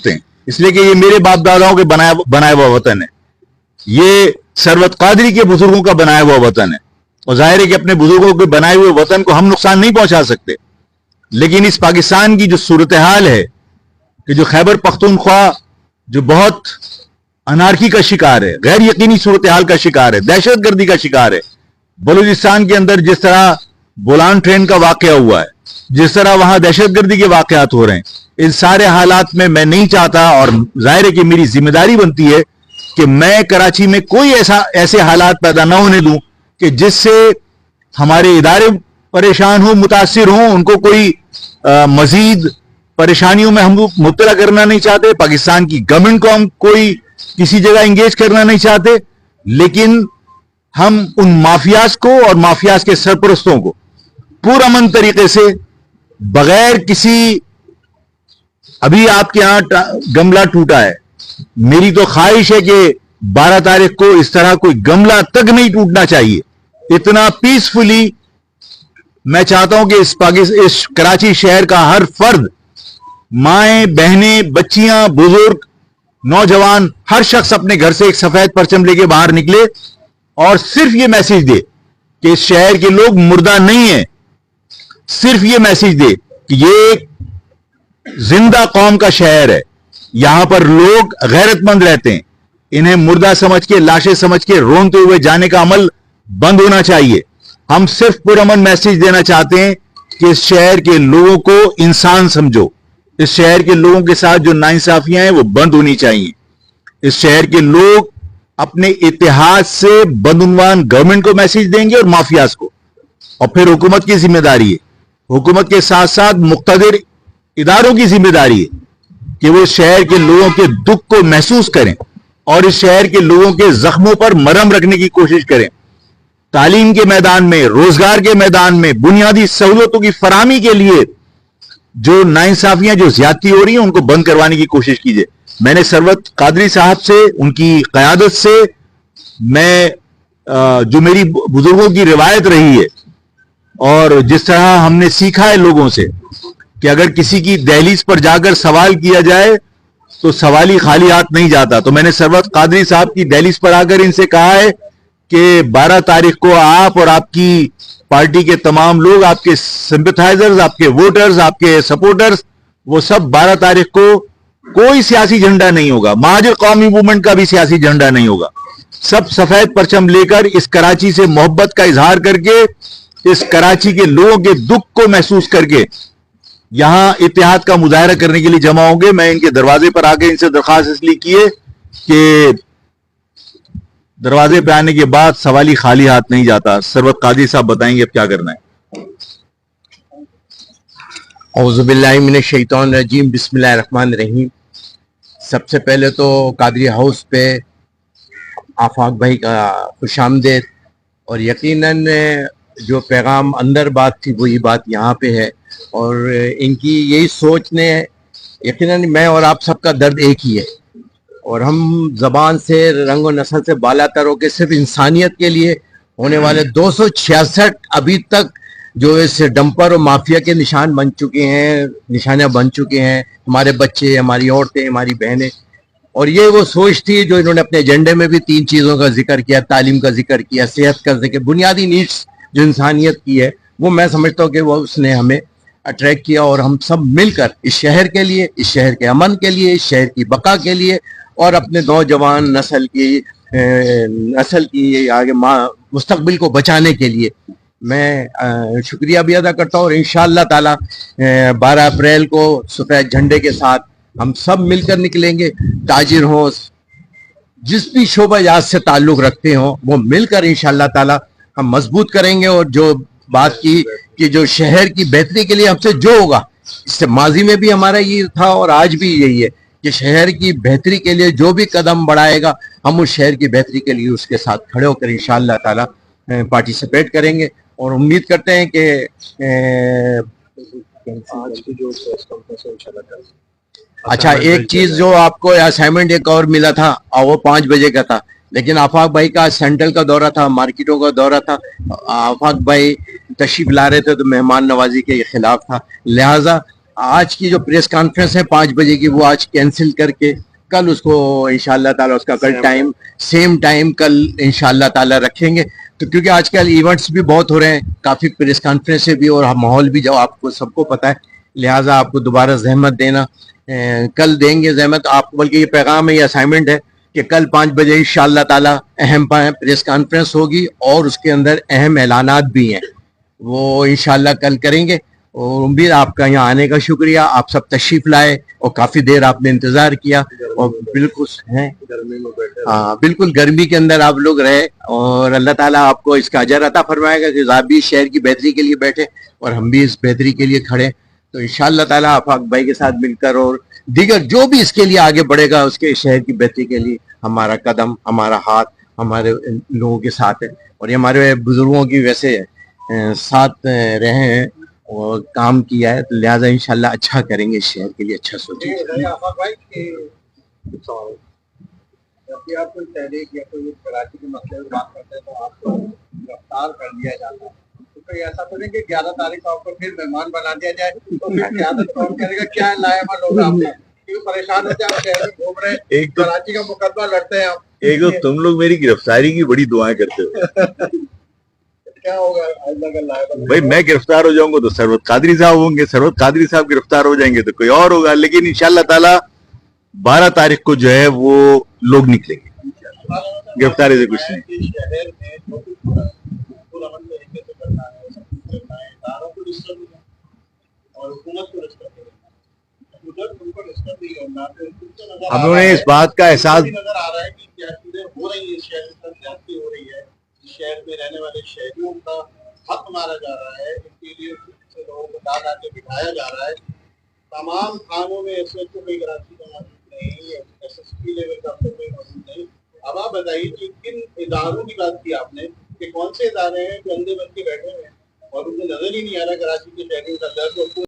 सकते हैं, इसलिए कि ये मेरे बाप दादाओं के बनाया हुआ वतन है, ये सरवत कादरी के बुजुर्गों का बनाया हुआ वतन है, और जाहिर है कि अपने बुजुर्गों के बनाए हुए वतन को हम नुकसान नहीं पहुंचा सकते। लेकिन इस पाकिस्तान की जो सूरत हाल है कि जो खैबर पख्तूनख्वा जो बहुत अनारकी का शिकार है, गैर यकीनी सूरत हाल का शिकार है, दहशत गर्दी का शिकार है, बलूचिस्तान के अंदर जिस तरह बोलान ट्रेन का वाकया हुआ है, जिस तरह वहां दहशत गर्दी के वाकयात हो रहे हैं, इन सारे हालात में मैं नहीं चाहता, और जाहिर है कि मेरी जिम्मेदारी बनती है कि मैं कराची में कोई ऐसे हालात पैदा ना होने दूं कि जिससे हमारे इदारे परेशान हो, मुतासिर हो, उनको कोई मजीद परेशानियों में हम मुब्तला करना नहीं चाहते, पाकिस्तान की गवर्नमेंट को हम कोई किसी जगह इंगेज करना नहीं चाहते, लेकिन हम उन माफियाज को और माफियाज के सरपरस्तों को पुरअमन तरीके से बगैर किसी, अभी आपके यहां गमला टूटा है, मेरी तो ख्वाहिश है कि 12 तारीख को इस तरह कोई गमला तक नहीं टूटना चाहिए, इतना पीसफुली मैं चाहता हूं कि इस कराची शहर का हर फर्द, माएं, बहनें, बच्चियां, बुजुर्ग, नौजवान, हर शख्स अपने घर से एक सफेद परचम लेके बाहर निकले और सिर्फ ये मैसेज दे कि इस शहर के लोग मुर्दा नहीं है, सिर्फ ये मैसेज दे कि ये एक जिंदा कौम का शहर है, यहां पर लोग गैरतमंद रहते हैं, इन्हें मुर्दा समझ के, लाशें समझ के रोनते हुए जाने का अमल बंद होना चाहिए। हम सिर्फ पुरअमन मैसेज देना चाहते हैं कि इस शहर के लोगों को इंसान समझो, इस शहर के लोगों के साथ जो नाइंसाफियां हैं वो बंद होनी चाहिए। इस शहर के लोग अपने इतिहास से बदउनवान गवर्नमेंट को मैसेज देंगे और माफियाज को, और फिर हुकूमत की जिम्मेदारी है, हुकूमत के साथ साथ मुक्तदिर इदारों की जिम्मेदारी है कि वो शहर के लोगों के दुख को महसूस करें और इस शहर के लोगों के जख्मों पर मरहम रखने की कोशिश करें। तालीम के मैदान में, रोजगार के मैदान में, बुनियादी सहूलतों की फराहमी के लिए जो नाइंसाफियां, जो ज्यादती हो रही हैं, उनको बंद करवाने की कोशिश कीजिए। मैंने सरवत कादरी साहब से, उनकी क़यादत से, मैं जो मेरी बुजुर्गों की रिवायत रही है और जिस तरह हमने सीखा है लोगों से कि अगर किसी की दहलीज पर जाकर सवाल किया जाए तो सवाली खाली हाथ नहीं जाता, तो मैंने सरवत कादरी साहब की दहलीज पर आकर इनसे कहा है कि 12 तारीख को आप और आपकी पार्टी के तमाम लोग, आपके सिंपैथाइजर्स, आपके वोटर्स, आपके सपोर्टर्स, वो सब 12 तारीख को कोई सियासी झंडा नहीं होगा, महाजिर कौमी मूवमेंट का भी सियासी झंडा नहीं होगा, सब सफेद परचम लेकर इस कराची से मोहब्बत का इजहार करके, इस कराची के लोगों के दुख को महसूस करके यहां इत्तेहाद का मुजाहरा करने के लिए जमा होंगे। मैं इनके दरवाजे पर आके इनसे दरखास्त इसलिए की है कि दरवाजे पे आने के बाद सवाली खाली हाथ नहीं जाता। सरवत कादरी साहब बताएंगे अब क्या करना है। औज़ुबिल्लाहि मिनश शैतानिर रजीम, बिस्मिल्लाहिर रहमानिर रहीम। सबसे पहले तो कादरी हाउस पे आफाक भाई का खुशामदेद, और यकीनन जो पैगाम अंदर बात थी वही बात यहाँ पे है, और इनकी यही सोच ने, यकीनन मैं और आप सबका दर्द एक ही है, और हम ज़बान से, रंग और नस्ल से बालातर होकर सिर्फ इंसानियत के लिए होने वाले 266 अभी तक जो इस डंपर और माफिया के निशान बन चुके हैं, निशानियाँ बन चुके हैं, हमारे बच्चे, हमारी औरतें, हमारी बहनें। और ये वो सोच थी जो इन्होंने अपने एजेंडे में भी 3 चीज़ों का जिक्र किया, तालीम का जिक्र किया, सेहत का जिक्र, बुनियादी नीड्स जो इंसानियत की है, वो मैं समझता हूँ कि वो उसने हमें अट्रैक्ट किया, और हम सब मिलकर इस शहर के लिए, इस शहर के अमन के लिए, इस शहर की बका के लिए और अपने नौजवान नस्ल की आगे मुस्तकबिल को बचाने के लिए मैं शुक्रिया भी अदा करता हूँ। और इंशाअल्लाह ताला 12 अप्रैल को सफेद झंडे के साथ हम सब मिलकर निकलेंगे। ताजिर हों, जिस भी शोबाजात से ताल्लुक़ रखते हों, वो मिलकर इंशाअल्लाह ताला हम मजबूत करेंगे। और जो बात की कि जो शहर की बेहतरी के लिए हमसे जो होगा, इससे माजी में भी हमारा ये था और आज भी यही है कि शहर की बेहतरी के लिए जो भी कदम बढ़ाएगा, हम उस शहर की बेहतरी के लिए उसके साथ खड़े होकर इंशाअल्लाह ताला पार्टिसिपेट करेंगे। और उम्मीद करते हैं कि आज की जो अच्छा, एक चीज जो आपको असाइनमेंट एक और मिला था, और वो 5 बजे का था, लेकिन आफाक भाई का सेंट्रल का दौरा था, मार्केटों का दौरा था, आफाक भाई तशरीफ ला रहे थे तो मेहमान नवाजी के खिलाफ था, लिहाजा آج کی جو پریس کانفرنس ہے 5 بجے کی وہ آج کینسل کر کے کل اس کو انشاءاللہ تعالیٰ اس کا کل ٹائم سیم ٹائم کل انشاءاللہ تعالیٰ رکھیں گے. تو کیونکہ آج کل ایونٹس بھی بہت ہو رہے ہیں, کافی پریس کانفرنس بھی اور ماحول بھی جو آپ کو سب کو پتہ ہے, لہٰذا آپ کو دوبارہ زحمت دینا کل دیں گے زحمت آپ کو, بلکہ یہ پیغام ہے, یہ اسائنمنٹ ہے کہ کل 5 بجے انشاءاللہ تعالیٰ اہم پریس کانفرنس ہوگی اور اس کے اندر اہم اعلانات بھی ہیں, وہ انشاءاللہ کل کریں گے. اور امید آپ کا یہاں آنے کا شکریہ, آپ سب تشریف لائے اور کافی دیر آپ نے انتظار کیا اور بالکل ہیں ہاں بالکل گرمی کے اندر آپ لوگ رہے, اور اللہ تعالیٰ آپ کو اس کا اجر عطا فرمائے گا کہ آپ بھی شہر کی بہتری کے لیے بیٹھے اور ہم بھی اس بہتری کے لیے کھڑے. تو انشاءاللہ تعالیٰ آفاق بھائی کے ساتھ مل کر اور دیگر جو بھی اس کے لیے آگے بڑھے گا اس کے شہر کی بہتری کے لیے ہمارا قدم, ہمارا ہاتھ ہمارے لوگوں کے ساتھ ہے. اور یہ ہمارے بزرگوں کی ویسے ساتھ رہے ہیں اور کام کیا ہے, تو لہٰذا انشاءاللہ اچھا کریں گے, شہر کے لیے اچھا سوچیں گے. جبکہ آپ کوئی تحریک یا کوئی کراچی کے مسئلے میں بات کرتے ہیں تو آپ کو گرفتار کر لیا جاتا ہے, تو کوئی ایسا تو نہیں کہ 11 تاریخ کو آپ کو پھر مہمان بنا دیا جائے تو پھر قیادت کون کرے گا, کیا لائے عمل ہوگا آپ کا, کیوں پریشان ہوتے ہیں آپ شہر میں گھوم رہے ہیں, ایک تو کراچی کا مقدمہ لڑتے ہیں آپ, ایک تو تم لوگ میری گرفتاری کی بڑی دعائیں کرتے ہو. کیا ہوگا آئندہ اگر لائے بھائی میں گرفتار ہو جاؤں گا تو سرورت قادری صاحب ہوں گے, سرورت قادری صاحب گرفتار ہو جائیں گے تو کوئی اور ہوگا, لیکن انشاءاللہ تعالیٰ 12 تاریخ کو جو ہے وہ لوگ نکلیں گے, گرفتاری سے کچھ نہیں. شہر میں جو کچھ پرامن طریقے سے کرنا ہے اداروں کو ڈسٹرب نہیں اور حکومت کو ڈسٹرب نہیں, ادھر ان کو ڈسٹرب نہیں ہونا. ہم نے اس بات کا احساس نظر آ رہا ہے کہ کیا چیزیں ہو رہی ہیں, شہر میں زیادتی ہو رہی ہے, شہر میں رہنے والے شہریوں کا حق مارا جا رہا ہے, انٹیریئر سے لوگوں کو لا کے بٹھایا جا رہا ہے. تمام تھانوں میں ایس ایچ او کوئی کراچی کا موجود نہیں, ایس ایس پی لیول کا کوئی موجود نہیں. اب آپ بتائیے کہ کن اداروں کی بات کی آپ نے, کہ کون سے ادارے ہیں جو اندھے بن کے بیٹھے ہوئے ہیں اور ان کو نظر ہی نہیں آ رہا کراچی کے شہریوں کا درد.